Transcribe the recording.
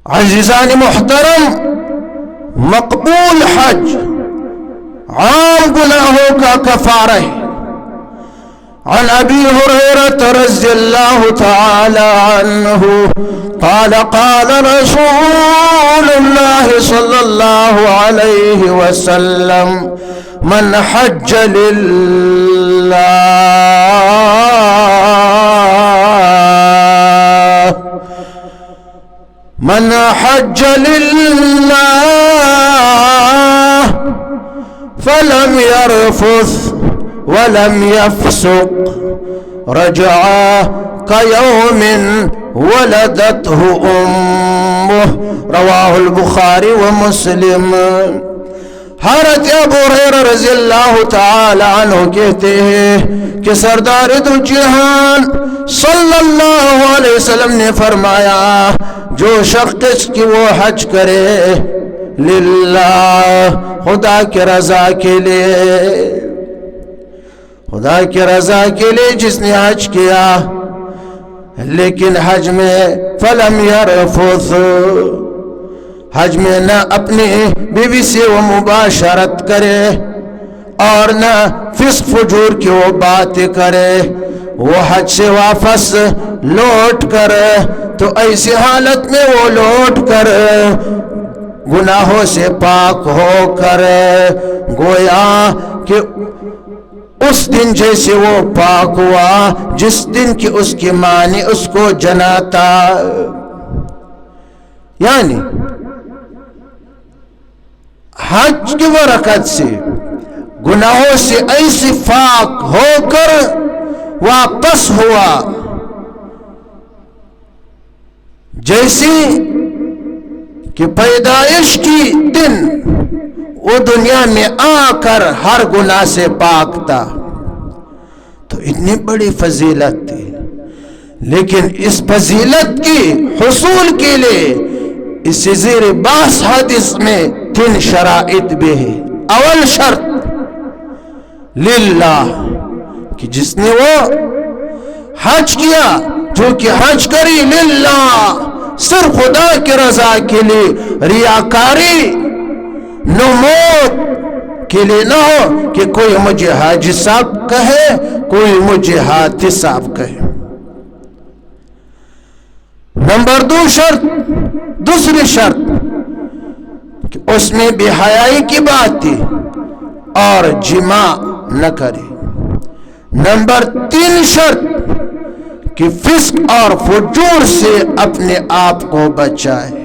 عزیزان محترم، مقبول حج عام گناہوں کا کفارہ ہے۔ عن ابی ہریرہ رضی اللہ تعالی عنہ قال قال رسول اللہ صلی اللہ علیہ وسلم من حج للہ من حج للہ فلم يرفث ولم يفسق رجع كيوم ولدته أمه رواه البخاري ومسلم۔ حضرت ابو ہریرہ رضی اللہ تعالی عنہ کہتے ہیں کہ سردار دو جہان صلی اللہ علیہ وسلم نے فرمایا، جو شخص کی وہ حج کرے للہ، خدا کی رضا کے لیے، خدا کی رضا کے لیے جس نے حج کیا، لیکن حج میں فلم یرفث، حج میں نہ اپنی بیوی سے وہ مباشرت کرے اور نہ فسق فجور کی وہ بات کرے، وہ حج سے واپس لوٹ کر، تو ایسی حالت میں وہ لوٹ کر گناہوں سے پاک ہو کر گویا کہ اس دن جیسے وہ پاک ہوا جس دن کی اس کی ماں نے اس کو جنا تھا۔ یعنی حج کی برکت سے گناہوں سے ایسی پاک ہو کر واپس ہوا جیسے کہ پیدائش کی دن وہ دنیا میں آ کر ہر گناہ سے پاک تھا۔ تو اتنی بڑی فضیلت تھی، لیکن اس فضیلت کی حصول کے لیے اس سے زیر بحث حدیث میں 3 شرائط بھی ہے۔ اول شرط للہ، کہ جس نے وہ حج کیا، جو کہ حج کری للہ، صرف خدا کی رضا کے لیے، ریاکاری نمود کے لیے نہ ہو کہ کوئی مجھے حاجی صاحب کہے، کوئی مجھے ہاتھی صاحب کہے۔ نمبر 2 شرط، دوسری شرط کہ اس میں بے حیائی کی بات تھی اور جماع نہ کرے۔ نمبر 3 شرط کہ فسق اور فجور سے اپنے آپ کو بچائے۔